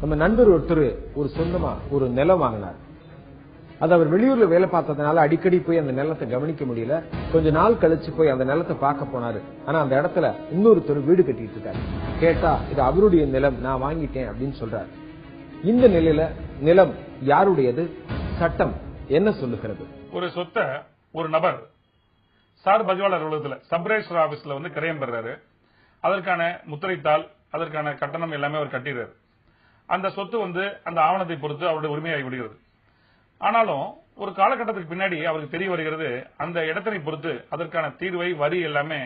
நம்ம நண்பர் ஒருத்தர் ஒரு சொந்தமா ஒரு நிலம் வாங்கினார். அது அவர் வெளியூர்ல வேலை பார்த்ததுனால அடிக்கடி போய் அந்த நிலத்தை கவனிக்க முடியல. கொஞ்ச நாள் கழிச்சு போய் அந்த நிலத்தை பார்க்க போனாரு. ஆனா அந்த இடத்துல இன்னொருத்தர் வீடு கட்டிட்டு இருக்காரு. கேட்டா இது அவருடைய நிலம், நான் வாங்கிட்டேன் அப்படின்னு சொல்றாரு. இந்த நிலையில நிலம் யாருடையது, சட்டம் என்ன சொல்லுகிறது? ஒரு சொத்தை ஒரு நபர் சார் பதிவாளர் அலுவலகத்தில் சப் ரெஜிஸ்டர் ஆபீஸ்ல கிரயம் பெறாரு. அதற்கான முத்திரைத்தாள், அதற்கான கட்டணம் எல்லாமே அவர் கட்டிடுறாரு. அந்த சொத்து அந்த ஆவணத்தை பொறுத்து அவருடைய உரிமையாகி விடுகிறது. ஆனாலும் ஒரு காலகட்டத்துக்கு பின்னாடி அவருக்கு தெரிய வருகிறது, அந்த இடத்தினை பொறுத்து அதற்கான தீர்வை வரி எல்லாமே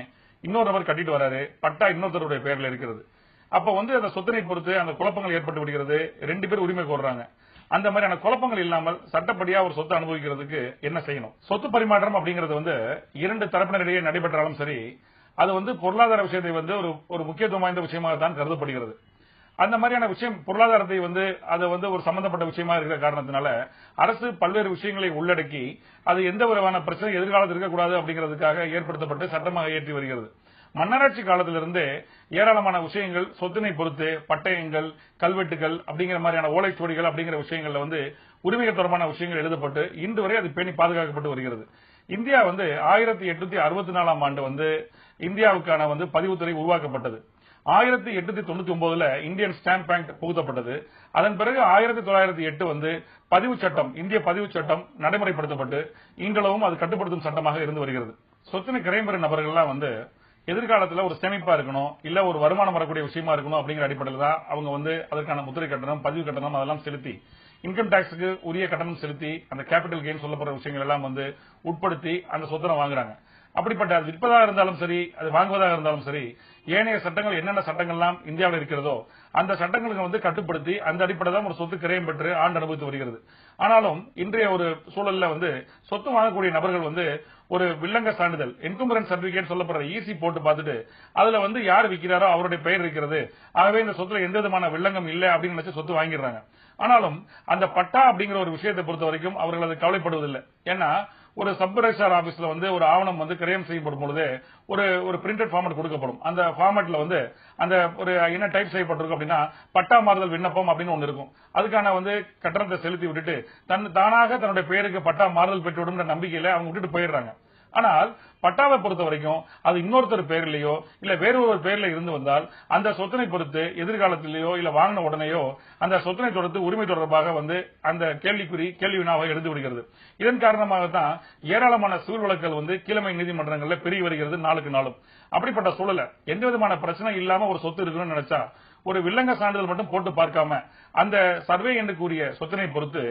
இன்னொரு நபர் கட்டிட்டு வராரு, பட்டா இன்னொருத்தருடைய பெயர்ல இருக்கிறது. அப்ப அந்த சொத்தினை பொறுத்து அந்த குழப்பங்கள் ஏற்பட்டு விடுகிறது. 2 பேர் உரிமை கோர்றாங்க. அந்த மாதிரியான குழப்பங்கள் இல்லாமல் சட்டப்படியா ஒரு சொத்து அனுபவிக்கிறதுக்கு என்ன செய்யணும்? சொத்து பரிமாற்றம் அப்படிங்கிறது 2 தரப்பினரிடையே நடைபெற்றாலும் சரி, அது பொருளாதார விஷயத்தை ஒரு முக்கியத்துவம் வாய்ந்த விஷயமாக தான் கருதப்படுகிறது. அந்த மாதிரியான விஷயம் பொருளாதாரத்தை அது ஒரு சம்பந்தப்பட்ட விஷயமா இருக்கிற காரணத்தினால அரசு பல்வேறு விஷயங்களை உள்ளடக்கி அது எந்த விதமான பிரச்சனை எதிர்காலத்தில் இருக்கக்கூடாது அப்படிங்கிறதுக்காக ஏற்படுத்தப்பட்டு சட்டமாக இயற்றி வருகிறது. மன்னராட்சி காலத்திலிருந்தே ஏராளமான விஷயங்கள் சொத்தினை பொறுத்து பட்டயங்கள், கல்வெட்டுகள் அப்படிங்கிற மாதிரியான ஓலைச்சுவடிகள் அப்படிங்கிற விஷயங்கள்ல உரிமைகள் தொடர்பான விஷயங்கள் எழுதப்பட்டு இன்று வரை அது பேணி பாதுகாக்கப்பட்டு வருகிறது. இந்தியா 1864ஆம் ஆண்டு இந்தியாவுக்கான பதிவுத்துறை உருவாக்கப்பட்டது. 1899 இந்தியன் ஸ்டாம்ப் பேங்க் புகுத்தப்பட்டது. அதன் பிறகு 1908 பதிவு சட்டம், இந்திய பதிவு சட்டம் நடைமுறைப்படுத்தப்பட்டு இன்றளவும் அது கட்டுப்படுத்தும் சட்டமாக இருந்து வருகிறது. சொத்தினை கிரயம் பெறும் நபர்கள்லாம் எதிர்காலத்தில் ஒரு சேமிப்பா இருக்கணும், இல்ல ஒரு வருமானம் வரக்கூடிய விஷயமா இருக்கணும் அப்படிங்கிற அடிப்படையில் தான் அவங்க அதற்கான முத்திரை கட்டணம், பதிவு கட்டணம் அதெல்லாம் செலுத்தி இன்கம் டாக்ஸுக்கு உரிய கட்டணம் செலுத்தி அந்த கேபிட்டல் கெயின் சொல்லப்படுற விஷயங்கள் எல்லாம் உட்படுத்தி அந்த சொத்தனை வாங்குறாங்க. அப்படிப்பட்ட அது விற்பதாக இருந்தாலும் சரி, அது வாங்குவதாக இருந்தாலும் சரி, ஏனைய சட்டங்கள் என்னென்ன சட்டங்கள்லாம் இந்தியாவில் இருக்கிறதோ அந்த சட்டங்களுக்கு கட்டுப்படுத்தி அந்த அடிப்படை தான் ஒரு சொத்து கிரயம் பெற்று ஆண்டு அனுபவித்து வருகிறது. ஆனாலும் இன்றைய ஒரு சூழல்ல சொத்து வாங்கக்கூடிய நபர்கள் ஒரு வில்லங்க சான்றிதழ், என்கும்பரன்ஸ் சர்டிபிகேட் சொல்லப்படுற ஈசி போட்டு பார்த்துட்டு அதுல யார் விற்கிறாரோ அவருடைய பெயர் இருக்கிறது, ஆகவே இந்த சொத்துல எந்த விதமான வில்லங்கம் இல்லை அப்படின்னு நினைச்சு சொத்து வாங்கிடுறாங்க. ஆனாலும் அந்த பட்டா அப்படிங்கிற ஒரு விஷயத்தை பொறுத்த வரைக்கும் அவர்கள் அது கவலைப்படுவதில்லை. ஏன்னா ஒரு சப் ரெஜிஸ்டார் ஆபீஸ்ல ஒரு ஆவணம் கிரயம் செய்யப்படும் பொழுது ஒரு பிரிண்டட் ஃபார்மட் கொடுக்கப்படும். அந்த ஃபார்மட்ல அந்த ஒரு என்ன டைப் செய்யப்பட்டிருக்கும் அப்படின்னா பட்டா மாறுதல் விண்ணப்பம் அப்படின்னு ஒன்னு இருக்கும். அதுக்கான கட்டணத்தை செலுத்தி விட்டுட்டு தானாக தன்னுடைய பெயருக்கு பட்டா மாறுதல் பெற்றுவிடும் நம்பிக்கையில அவங்க விட்டுட்டு போயிடுறாங்க. ஆனால் பட்டாவை பொறுத்த வரைக்கும் அது இன்னொருத்தர் பெயர்லயோ இல்ல வேற ஒரு பெயர்ல இருந்து வந்தால் அந்த சொத்தினை பொறுத்து எதிர்காலத்திலேயோ இல்ல வாங்கின உடனேயோ அந்த சொத்தினை தொடர்ந்து உரிமை தொடர்பாக அந்த கேள்வி வினாவை எழுந்து விடுகிறது. இதன் காரணமாகத்தான் ஏராளமான சிவில் வழக்குகள் கீழமை நீதிமன்றங்கள்ல பெருகி வருகிறது நாளுக்கு நாளும். அப்படிப்பட்ட சூழல எந்த விதமான பிரச்சனை இல்லாம ஒரு சொத்து இருக்குன்னு நினைச்சா ஒரு வில்லங்க சான்றிதழ் மட்டும் போட்டு பார்க்காம அந்த சர்வே எண்ணுக்குரிய சொத்தினை பொறுத்து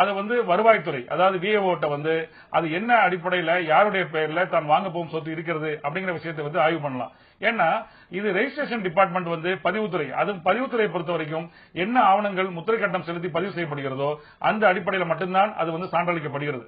அது வருவாய்த்துறை, அதாவது விஏஓட்ட அது என்ன அடிப்படையில யாருடைய பெயர்ல தான் வாங்க போகும் சொத்து இருக்கிறது அப்படிங்கிற விஷயத்தை ஆய்வு பண்ணலாம். ஏன்னா இது ரெஜிஸ்ட்ரேஷன் டிபார்ட்மெண்ட் பதிவுத்துறை, அது பதிவுத்துறையை பொறுத்த வரைக்கும் என்ன ஆவணங்கள் முத்திரை கட்டணம் செலுத்தி பதிவு செய்யப்படுகிறதோ அந்த அடிப்படையில் மட்டும்தான் அது சான்றளிக்கப்படுகிறது.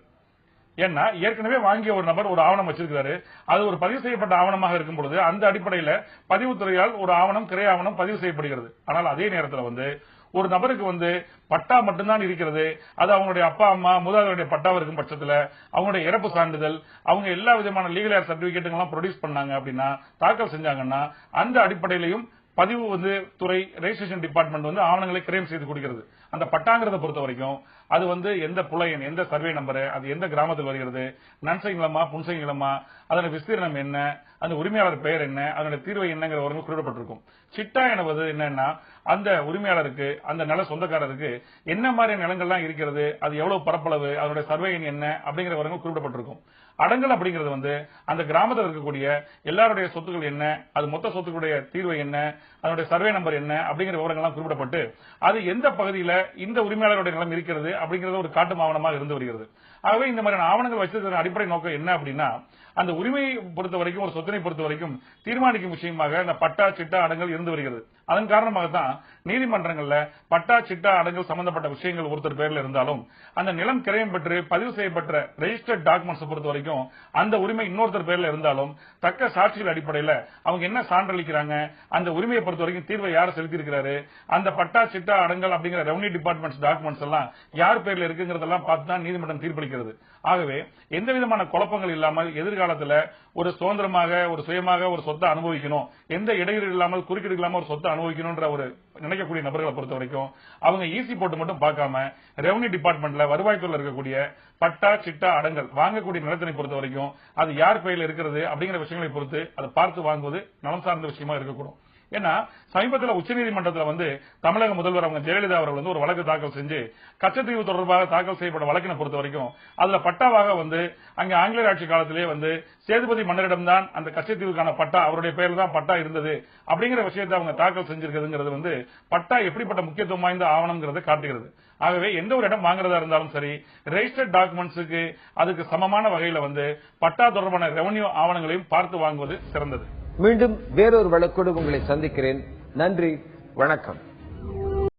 ஏன்னா ஏற்கனவே வாங்கிய ஒரு நபர் ஒரு ஆவணம் வச்சிருக்காரு, அது ஒரு பதிவு செய்யப்பட்ட ஆவணமாக இருக்கும் பொழுது அந்த அடிப்படையில பதிவுத்துறையால் ஒரு ஆவணம், கிரை ஆவணம் பதிவு செய்யப்படுகிறது. ஆனால் அதே நேரத்தில் ஒரு நபருக்கு பட்டா மட்டும்தான் இருக்கிறது, அது அவங்களுடைய அப்பா அம்மா மூதாதையருடைய பட்டாவா இருக்கும் பட்சத்தில் அவங்களுடைய இறப்பு சான்றிதழ், அவங்க எல்லா விதமான லீகல் ஏர் சர்டிபிகேட்டுகளும் ப்ரொடியூஸ் பண்ணாங்க அப்படின்னா, தாக்கல் செஞ்சாங்கன்னா அந்த அடிப்படையிலையும் பதிவு துறை ரெஜிஸ்ட்ரேஷன் டிபார்ட்மெண்ட் ஆவணங்களை கிரைம் செய்து கொடுக்கிறது. அந்த பட்டாங்கிறத பொறுத்த வரைக்கும் அது எந்த புலையன், எந்த சர்வே நம்பர், அது எந்த கிராமத்தில் வருகிறது, நன்சை நிலமா புன்சை நிலமா, அதோட விஸ்தீர்ணம் என்ன, அந்த உரிமையாளர் பெயர் என்ன, அதனுடைய தீர்வை என்னங்கிற குறிப்பிடப்பட்டிருக்கும். சிட்டா என்பது என்னன்னா அந்த உரிமையாளருக்கு, அந்த நில சொந்தக்காரருக்கு என்ன மாதிரி நிலங்கள்லாம் இருக்கிறது, அது எவ்வளவு பரப்பளவு, அதனுடைய சர்வே எண் என்ன அப்படிங்கிற குறிப்பிடப்பட்டிருக்கும். அடங்கல் அப்படிங்கிறது அந்த கிராமத்தில் இருக்கக்கூடிய எல்லாருடைய சொத்துக்கள் என்ன, அது மொத்த சொத்துக்களுடைய தீர்வை என்ன, அதனுடைய சர்வே நம்பர் என்ன அப்படிங்கிற விவரங்கள்லாம் குறிப்பிடப்பட்டு அது எந்த பகுதியில் இந்த உரிமையாளருடைய நிலம் இருக்கிறது அப்படிங்கறது ஒரு காட்டும் ஆவணமாக இருந்து வருகிறது. ஆகவே இந்த மாதிரியான ஆவணங்கள் வச்சிருக்கிற அடிப்படை நோக்கம் என்ன அப்படின்னா அந்த உரிமையை பொறுத்த வரைக்கும், ஒரு சொத்தினை பொறுத்த வரைக்கும் தீர்மானிக்கும் விஷயமாக இந்த பட்டா சிட்டா அடங்கல் இருந்து வருகிறது. அதன் காரணமாகத்தான் நீதிமன்றங்கள்ல பட்டா சிட்டா அடங்கல் சம்பந்தப்பட்ட விஷயங்கள் ஒருத்தர் பேர்ல இருந்தாலும் அந்த நிலம் கிரயம் பெற்று பதிவு செய்யப்பட்ட ரெஜிஸ்டர்ட் டாக்குமெண்ட்ஸ் பொறுத்த வரைக்கும் அந்த உரிமை இன்னொருத்தர் பேர்ல இருந்தாலும் தக்க சாட்சிகள் அடிப்படையில் அவங்க என்ன சான்றளிக்கிறாங்க, அந்த உரிமையை பொறுத்த வரைக்கும் தீர்வை யார் செலுத்தி இருக்கிறாரு, அந்த பட்டா சிட்டா அடங்கல் அப்படிங்கிற ரெவன்யூ டிபார்ட்மெண்ட்ஸ் டாக்குமெண்ட்ஸ் எல்லாம் யார் பேர்ல இருக்குங்கிறதெல்லாம் பார்த்து தான் நீதிமன்றம் தீர்ப்பளிக்கிறது. இருக்கிறது. ஆகவே எந்த விதமான குழப்பங்கள் இல்லாமல் எதிர்காலத்தில் ஒரு சுதந்திரமாக ஒரு சுயமாக ஒரு சொத்தை அனுபவிக்கணும், எந்த இடையூறு இல்லாமல் குறுக்கீடு இல்லாமல் ஒரு சொத்தை அனுபவிக்கணும்ன்ற ஒரு நினைக்கக்கூடிய நபர்களை பொறுத்த வரைக்கும் அவங்க ஈசி போட்டு மட்டும் பார்க்காம ரெவன்யூ டிபார்ட்மெண்ட்ல வருவாய்த்துறையில் இருக்கக்கூடிய பட்டா சிட்டா அடங்கல் வாங்கக்கூடிய நிலத்தினை பொறுத்த வரைக்கும் அது யார் பெயரில் இருக்கிறது அப்படிங்கிற விஷயங்களை பொறுத்து அதை பார்த்து வாங்குவது நலம் சார்ந்த விஷயமா இருக்கக்கூடும். ஏன்னா சமீபத்தில் உச்சநீதிமன்றத்தில் தமிழக முதல்வர் அவங்க ஜெயலலிதா அவர்கள் ஒரு வழக்கு தாக்கல் செஞ்சு கச்சத்தீவு தொடர்பாக தாக்கல் செய்யப்பட்ட வழக்கினை பொறுத்த வரைக்கும் அதுல பட்டாவாக அங்க ஆங்கிலேயர் ஆட்சி காலத்திலே சேதுபதி மன்னரிடம்தான் அந்த கச்சத்தீவுக்கான பட்டா அவருடைய பெயரில் தான் பட்டா இருந்தது அப்படிங்கிற விஷயத்தை அவங்க தாக்கல் செஞ்சிருக்கிறது பட்டா எப்படிப்பட்ட முக்கியத்துவம் வாய்ந்த ஆவணம்ங்கிறத காட்டுகிறது. ஆகவே எந்த ஒரு இடம் வாங்குறதா இருந்தாலும் சரி ரெஜிஸ்டர்ட் டாக்குமெண்ட்ஸுக்கு அதுக்கு சமமான வகையில பட்டா தொடர்பான ரெவன்யூ ஆவணங்களையும் பார்த்து வாங்குவது சிறந்தது. மீண்டும் வேறொரு வழக்கோடு உங்களை சந்திக்கிறேன். நன்றி, வணக்கம்.